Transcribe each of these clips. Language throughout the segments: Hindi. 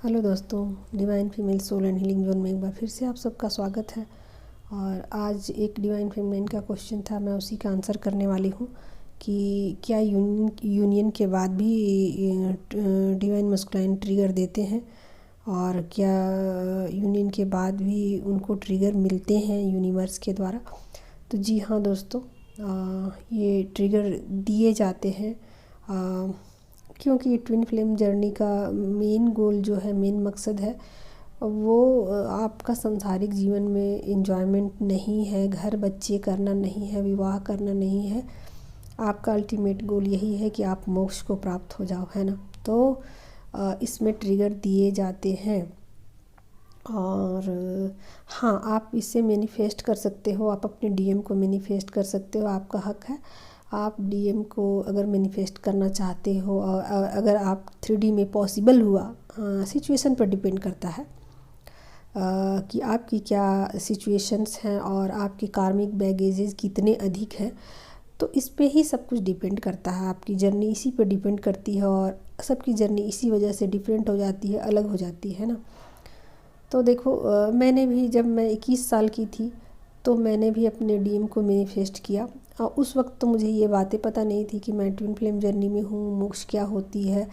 हेलो दोस्तों, divine female soul and healing zone में एक बार फिर से आप सबका स्वागत है। और आज एक डिवाइन फीमेल का क्वेश्चन था, मैं उसी का आंसर करने वाली हूँ कि क्या यूनियन के बाद भी डिवाइन मस्कुलाइन ट्रिगर देते हैं और क्या यूनियन के बाद भी उनको ट्रिगर मिलते हैं यूनिवर्स के द्वारा। तो जी हाँ दोस्तों, ये ट्रिगर दिए जाते हैं क्योंकि ट्विन फ्लेम जर्नी का मेन गोल जो है, मेन मकसद है वो आपका सांसारिक जीवन में एंजॉयमेंट नहीं है, घर बच्चे करना नहीं है, विवाह करना नहीं है। आपका अल्टीमेट गोल यही है कि आप मोक्ष को प्राप्त हो जाओ, है ना। तो इसमें ट्रिगर दिए जाते हैं और हाँ, आप इसे मैनिफेस्ट कर सकते हो, आप अपने डीएम को मैनिफेस्ट कर सकते हो, आपका हक है। आप डीएम को अगर मैनिफेस्ट करना चाहते हो और अगर आप 3D में पॉसिबल हुआ, सिचुएशन पर डिपेंड करता है कि आपकी क्या सिचुएशंस हैं और आपके कार्मिक बैगेजेस कितने अधिक हैं। तो इस पे ही सब कुछ डिपेंड करता है, आपकी जर्नी इसी पे डिपेंड करती है और सबकी जर्नी इसी वजह से डिफरेंट हो जाती है, अलग हो जाती है ना। तो देखो, मैंने भी जब मैं 21 साल की थी तो मैंने भी अपने डीएम को मैनिफेस्ट किया और उस वक्त तो मुझे ये बातें पता नहीं थी कि मैं ट्विन फ्लेम जर्नी में हूँ, मोक्ष क्या होती है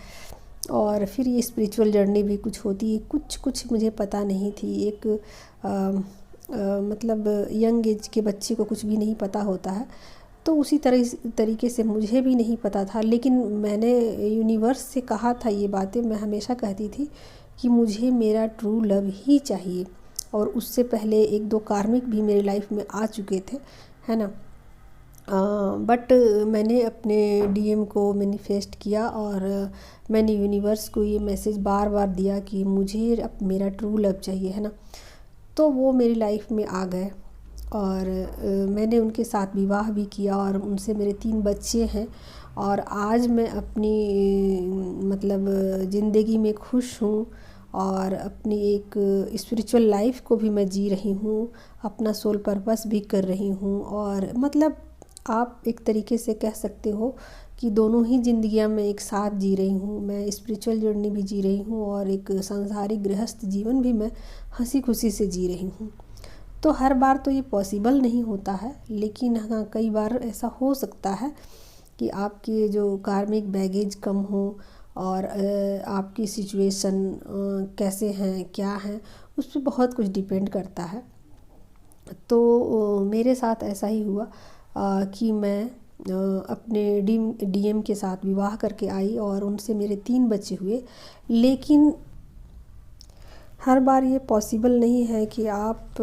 और फिर ये स्पिरिचुअल जर्नी भी कुछ होती है, कुछ मुझे पता नहीं थी। एक मतलब यंग एज के बच्चे को कुछ भी नहीं पता होता है, तो उसी तरीके से मुझे भी नहीं पता था। लेकिन मैंने यूनिवर्स से कहा था ये बातें, मैं हमेशा कहती थी कि मुझे मेरा ट्रू लव ही चाहिए। और उससे पहले 1-2 कार्मिक भी मेरी लाइफ में आ चुके थे, है ना। बट मैंने अपने डीएम को मैनिफेस्ट किया और मैंने यूनिवर्स को ये मैसेज बार बार दिया कि मुझे अब मेरा ट्रू लव चाहिए, है ना। तो वो मेरी लाइफ में आ गए और मैंने उनके साथ विवाह भी किया और उनसे मेरे 3 बच्चे हैं। और आज मैं अपनी मतलब ज़िंदगी में खुश हूँ और अपनी एक स्पिरिचुअल लाइफ को भी मैं जी रही हूँ, अपना सोल पर्पस भी कर रही हूँ। और मतलब आप एक तरीके से कह सकते हो कि दोनों ही ज़िंदगियाँ मैं एक साथ जी रही हूँ। मैं स्पिरिचुअल जर्नी भी जी रही हूँ और एक सांसारिक गृहस्थ जीवन भी मैं हंसी खुशी से जी रही हूँ। तो हर बार तो ये पॉसिबल नहीं होता है, लेकिन हाँ, कई बार ऐसा हो सकता है कि आपके जो कार्मिक बैगेज कम हो और आपकी सिचुएशन कैसे हैं, क्या हैं, उस पर बहुत कुछ डिपेंड करता है। तो मेरे साथ ऐसा ही हुआ कि मैं अपने डीएम के साथ विवाह करके आई और उनसे मेरे 3 बच्चे हुए। लेकिन हर बार ये पॉसिबल नहीं है कि आप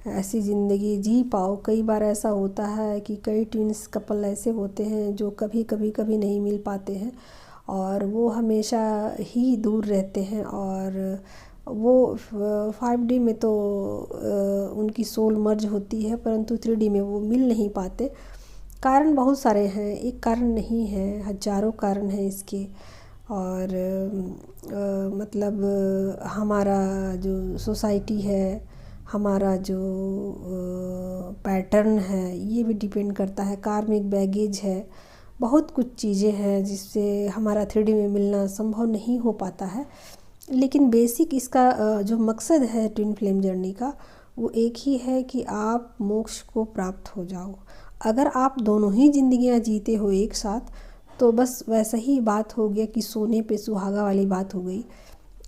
ऐसी ज़िंदगी जी पाओ। कई बार ऐसा होता है कि कई ट्विन्स कपल ऐसे होते हैं जो कभी नहीं मिल पाते हैं और वो हमेशा ही दूर रहते हैं और वो 5D में तो उनकी सोल मर्ज होती है, परंतु 3D में वो मिल नहीं पाते। कारण बहुत सारे हैं, एक कारण नहीं है, हज़ारों कारण हैं इसके। और मतलब हमारा जो सोसाइटी है, हमारा जो पैटर्न है, ये भी डिपेंड करता है। कार्मिक बैगेज है, बहुत कुछ चीज़ें हैं जिससे हमारा 3D में मिलना संभव नहीं हो पाता है। लेकिन बेसिक इसका जो मकसद है ट्विन फ्लेम जर्नी का, वो एक ही है कि आप मोक्ष को प्राप्त हो जाओ। अगर आप दोनों ही ज़िंदगियाँ जीते हो एक साथ, तो बस वैसा ही बात हो गया कि सोने पे सुहागा वाली बात हो गई।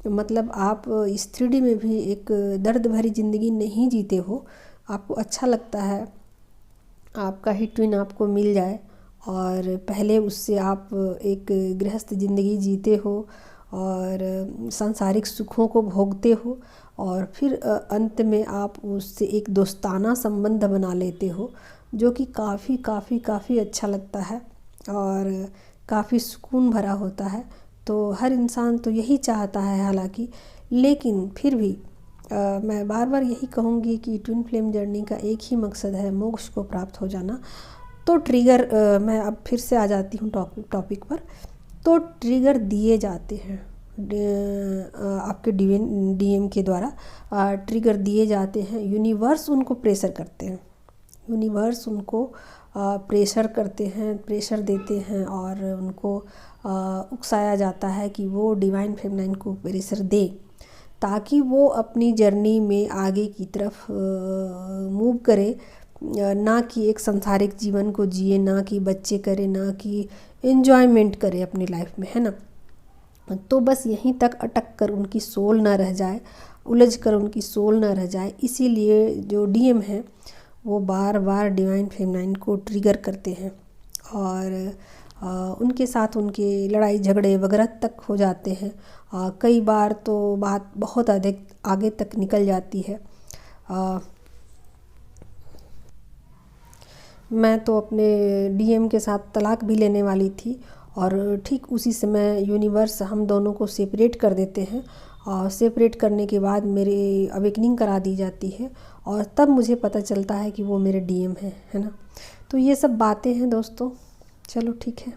मतलब आप इस 3D में भी एक दर्द भरी ज़िंदगी नहीं जीते हो। आपको अच्छा लगता है आपका ही ट्विन आपको मिल जाए और पहले उससे आप एक गृहस्थ ज़िंदगी जीते हो और सांसारिक सुखों को भोगते हो और फिर अंत में आप उससे एक दोस्ताना संबंध बना लेते हो, जो कि काफ़ी अच्छा लगता है और काफ़ी सुकून भरा होता है। तो हर इंसान तो यही चाहता है हालांकि, लेकिन फिर भी मैं बार बार यही कहूँगी कि ट्विन फ्लेम जर्नी का एक ही मकसद है, मोक्ष को प्राप्त हो जाना। तो ट्रिगर मैं अब फिर से आ जाती हूँ टॉपिक पर। तो ट्रिगर दिए जाते हैं आपके डीएम के द्वारा, ट्रिगर दिए जाते हैं, यूनिवर्स उनको प्रेशर करते हैं। यूनिवर्स उनको प्रेशर करते हैं, प्रेशर देते हैं और उनको उकसाया जाता है कि वो डिवाइन फेमिनाइन को प्रेशर दे, ताकि वो अपनी जर्नी में आगे की तरफ मूव करे, ना कि एक सांसारिक जीवन को जिए, ना कि बच्चे करे, ना कि एन्जॉयमेंट करे अपनी लाइफ में, है ना। तो बस यहीं तक अटक कर उनकी सोल ना रह जाए, उलझ कर उनकी सोल ना रह जाए, इसीलिए जो डीएम है वो बार बार डिवाइन फेमिनाइन को ट्रिगर करते हैं और उनके साथ उनके लड़ाई झगड़े वगैरह तक हो जाते हैं। कई बार तो बात बहुत अधिक आगे तक निकल जाती है। मैं तो अपने डीएम के साथ तलाक भी लेने वाली थी और ठीक उसी समय यूनिवर्स हम दोनों को सेपरेट कर देते हैं और सेपरेट करने के बाद मेरी अवेकनिंग करा दी जाती है और तब मुझे पता चलता है कि वो मेरे डीएम है ना। तो ये सब बातें हैं दोस्तों। चलो ठीक है।